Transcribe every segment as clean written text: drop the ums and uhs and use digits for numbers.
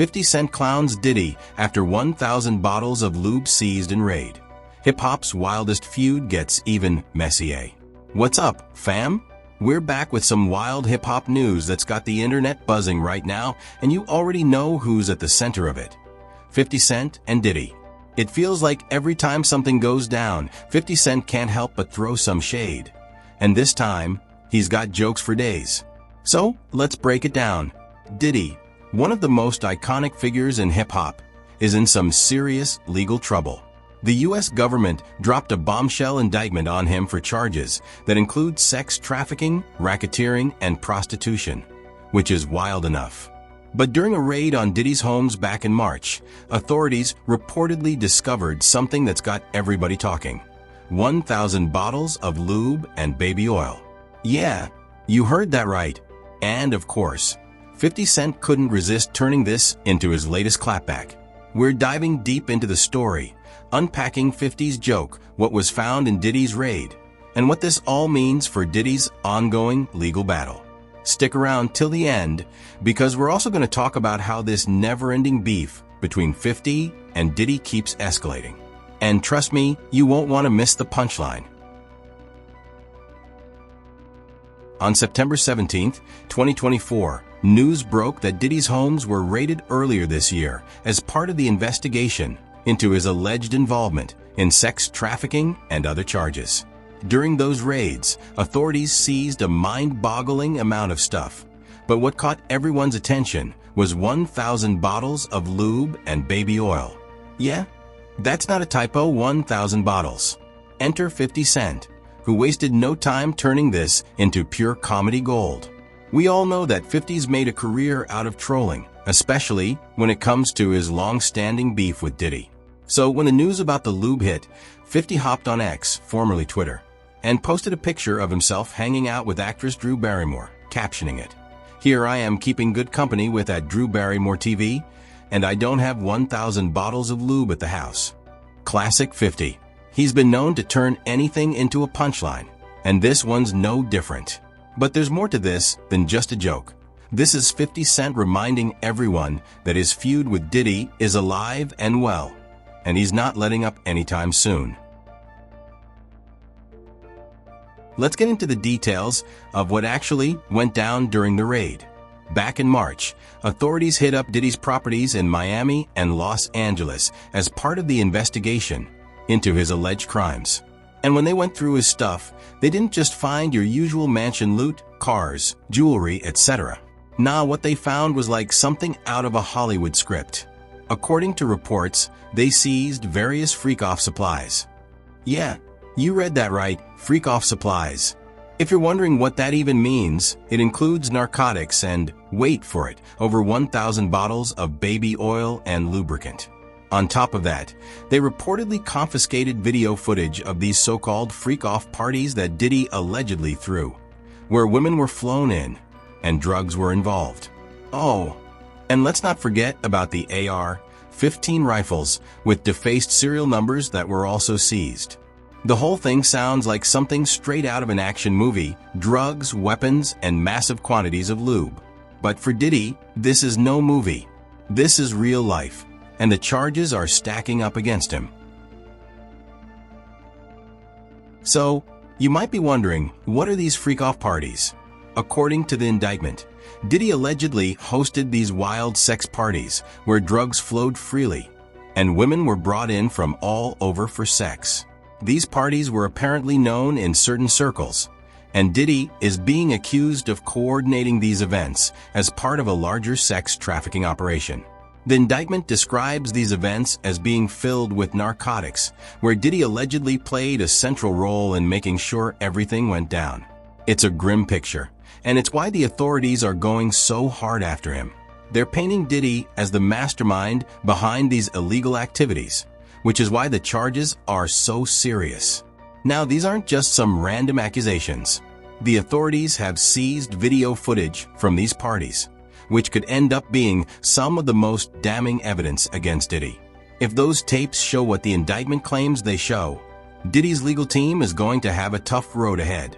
50 Cent clowns Diddy after 1,000 bottles of lube seized in raid. Hip-hop's wildest feud gets even messier. What's up, fam? We're back with some wild hip-hop news that's got the internet buzzing right now, and you already know who's at the center of it. 50 Cent and Diddy. It feels like every time something goes down, 50 Cent can't help but throw some shade. And this time, he's got jokes for days. So, let's break it down. Diddy, one of the most iconic figures in hip-hop, is in some serious legal trouble. The U.S. government dropped a bombshell indictment on him for charges that include sex trafficking, racketeering, and prostitution, which is wild enough. But during a raid on Diddy's homes back in March, authorities reportedly discovered something that's got everybody talking. 1,000 bottles of lube and baby oil. Yeah, you heard that right. And of course, 50 Cent couldn't resist turning this into his latest clapback. We're diving deep into the story, unpacking 50's joke, what was found in Diddy's raid, and what this all means for Diddy's ongoing legal battle. Stick around till the end, because we're also going to talk about how this never-ending beef between 50 and Diddy keeps escalating. And trust me, you won't want to miss the punchline. On September 17, 2024, news broke that Diddy's homes were raided earlier this year as part of the investigation into his alleged involvement in sex trafficking and other charges. During those raids, authorities seized a mind-boggling amount of stuff. But what caught everyone's attention was 1,000 bottles of lube and baby oil. Yeah, that's not a typo, 1,000 bottles. Enter 50 Cent, who wasted no time turning this into pure comedy gold. We all know that 50's made a career out of trolling, especially when it comes to his long-standing beef with Diddy. So when the news about the lube hit, 50 hopped on X, formerly Twitter, and posted a picture of himself hanging out with actress Drew Barrymore, captioning it, "Here I am keeping good company with that Drew Barrymore TV, and I don't have 1,000 bottles of lube at the house." Classic 50. He's been known to turn anything into a punchline, and this one's no different. But there's more to this than just a joke. This is 50 Cent reminding everyone that his feud with Diddy is alive and well, and he's not letting up anytime soon. Let's get into the details of what actually went down during the raid. Back in March, authorities hit up Diddy's properties in Miami and Los Angeles as part of the investigation into his alleged crimes. And when they went through his stuff, they didn't just find your usual mansion loot, cars, jewelry, etc. Nah, what they found was like something out of a Hollywood script. According to reports, they seized various freak-off supplies. Yeah, you read that right, freak-off supplies. If you're wondering what that even means, it includes narcotics and, wait for it, over 1,000 bottles of baby oil and lubricant. On top of that, they reportedly confiscated video footage of these so-called freak-off parties that Diddy allegedly threw, where women were flown in and drugs were involved. Oh, and let's not forget about the AR-15 rifles with defaced serial numbers that were also seized. The whole thing sounds like something straight out of an action movie: drugs, weapons, and massive quantities of lube. But for Diddy, this is no movie. This is real life, and the charges are stacking up against him. So, you might be wondering, what are these freak-off parties? According to the indictment, Diddy allegedly hosted these wild sex parties where drugs flowed freely, and women were brought in from all over for sex. These parties were apparently known in certain circles, and Diddy is being accused of coordinating these events as part of a larger sex trafficking operation. The indictment describes these events as being filled with narcotics, where Diddy allegedly played a central role in making sure everything went down. It's a grim picture, and it's why the authorities are going so hard after him. They're painting Diddy as the mastermind behind these illegal activities, which is why the charges are so serious. Now, these aren't just some random accusations. The authorities have seized video footage from these parties, which could end up being some of the most damning evidence against Diddy. If those tapes show what the indictment claims they show, Diddy's legal team is going to have a tough road ahead.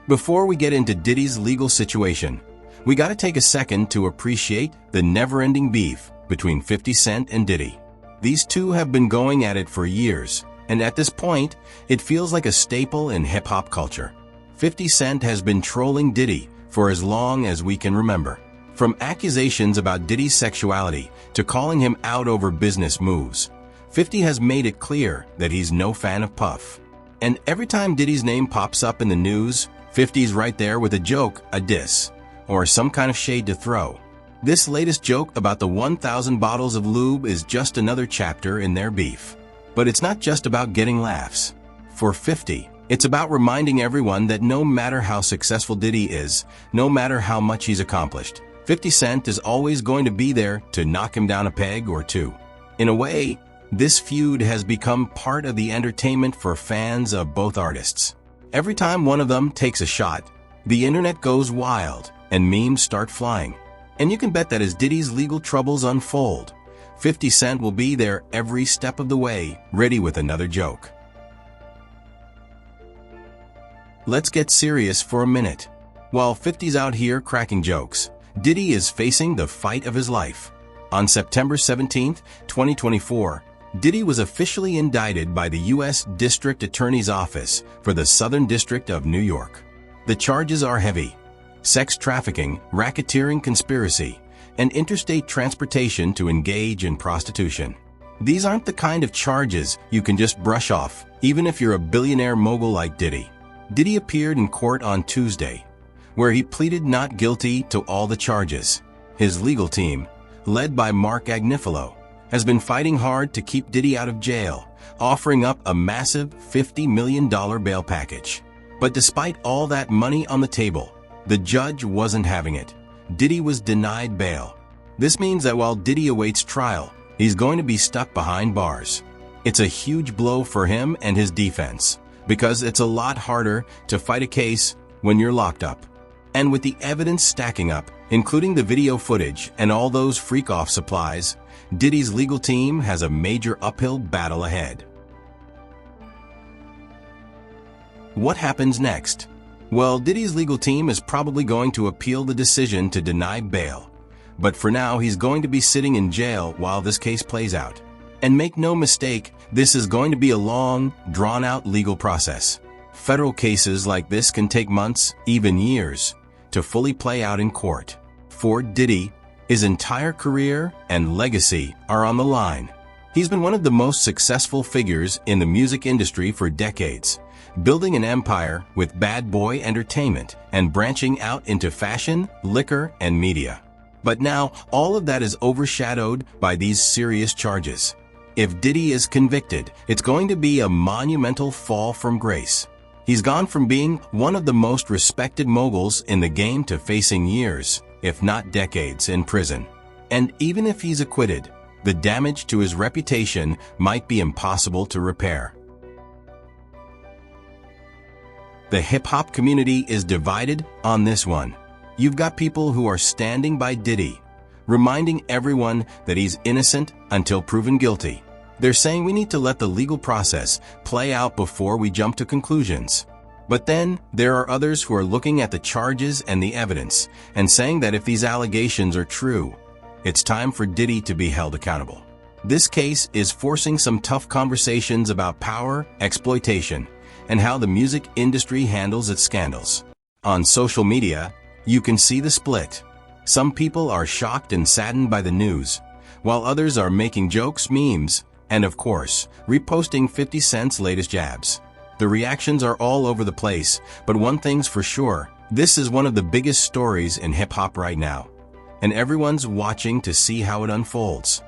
Before we get into Diddy's legal situation, we gotta take a second to appreciate the never-ending beef between 50 Cent and Diddy. These two have been going at it for years, and at this point, it feels like a staple in hip-hop culture. 50 Cent has been trolling Diddy for as long as we can remember. From accusations about Diddy's sexuality to calling him out over business moves, 50 has made it clear that he's no fan of Puff. And every time Diddy's name pops up in the news, 50's right there with a joke, a diss, or some kind of shade to throw. This latest joke about the 1,000 bottles of lube is just another chapter in their beef. But it's not just about getting laughs. For 50, it's about reminding everyone that no matter how successful Diddy is, no matter how much he's accomplished, 50 Cent is always going to be there to knock him down a peg or two. In a way, this feud has become part of the entertainment for fans of both artists. Every time one of them takes a shot, the internet goes wild and memes start flying. And you can bet that as Diddy's legal troubles unfold, 50 Cent will be there every step of the way, ready with another joke. Let's get serious for a minute. While 50's out here cracking jokes, Diddy is facing the fight of his life. On September 17, 2024, Diddy was officially indicted by the U.S. District Attorney's Office for the Southern District of New York. The charges are heavy: sex trafficking, racketeering conspiracy, and interstate transportation to engage in prostitution. These aren't the kind of charges you can just brush off, even if you're a billionaire mogul like Diddy. Diddy appeared in court on Tuesday, where he pleaded not guilty to all the charges. His legal team, led by Mark Agnifilo, has been fighting hard to keep Diddy out of jail, offering up a massive $50 million bail package. But despite all that money on the table, the judge wasn't having it. Diddy was denied bail. This means that while Diddy awaits trial, he's going to be stuck behind bars. It's a huge blow for him and his defense, because it's a lot harder to fight a case when you're locked up. And with the evidence stacking up, including the video footage and all those freak-off supplies, Diddy's legal team has a major uphill battle ahead. What happens next? Well, Diddy's legal team is probably going to appeal the decision to deny bail. But for now, he's going to be sitting in jail while this case plays out. And make no mistake, this is going to be a long, drawn-out legal process. Federal cases like this can take months, even years, to fully play out in court. For Diddy, his entire career and legacy are on the line. He's been one of the most successful figures in the music industry for decades, building an empire with Bad Boy Entertainment and branching out into fashion, liquor, and media. But now, all of that is overshadowed by these serious charges. If Diddy is convicted, it's going to be a monumental fall from grace. He's gone from being one of the most respected moguls in the game to facing years, if not decades, in prison. And even if he's acquitted, the damage to his reputation might be impossible to repair. The hip-hop community is divided on this one. You've got people who are standing by Diddy, reminding everyone that he's innocent until proven guilty. They're saying we need to let the legal process play out before we jump to conclusions. But then, there are others who are looking at the charges and the evidence and saying that if these allegations are true, it's time for Diddy to be held accountable. This case is forcing some tough conversations about power, exploitation, and how the music industry handles its scandals. On social media, you can see the split. Some people are shocked and saddened by the news, while others are making jokes, memes, and of course, reposting 50 Cent's latest jabs. The reactions are all over the place, but one thing's for sure, this is one of the biggest stories in hip-hop right now, and everyone's watching to see how it unfolds.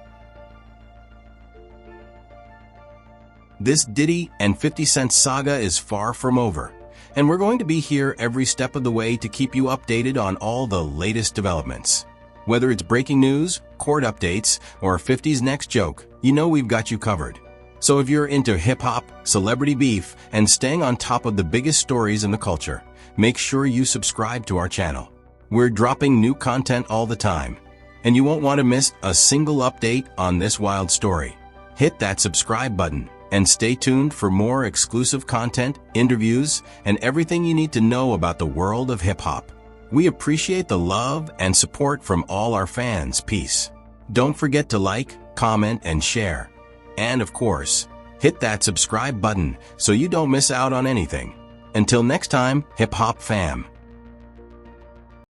This Diddy and 50 Cent saga is far from over, and we're going to be here every step of the way to keep you updated on all the latest developments. Whether it's breaking news, court updates, or 50's next joke, you know we've got you covered. So if you're into hip-hop, celebrity beef, and staying on top of the biggest stories in the culture, make sure you subscribe to our channel. We're dropping new content all the time, and you won't want to miss a single update on this wild story. Hit that subscribe button and stay tuned for more exclusive content, interviews, and everything you need to know about the world of hip-hop. We appreciate the love and support from all our fans. Peace. Don't forget to like, comment, and share. And of course, hit that subscribe button so you don't miss out on anything. Until next time, Hip Hop Fam.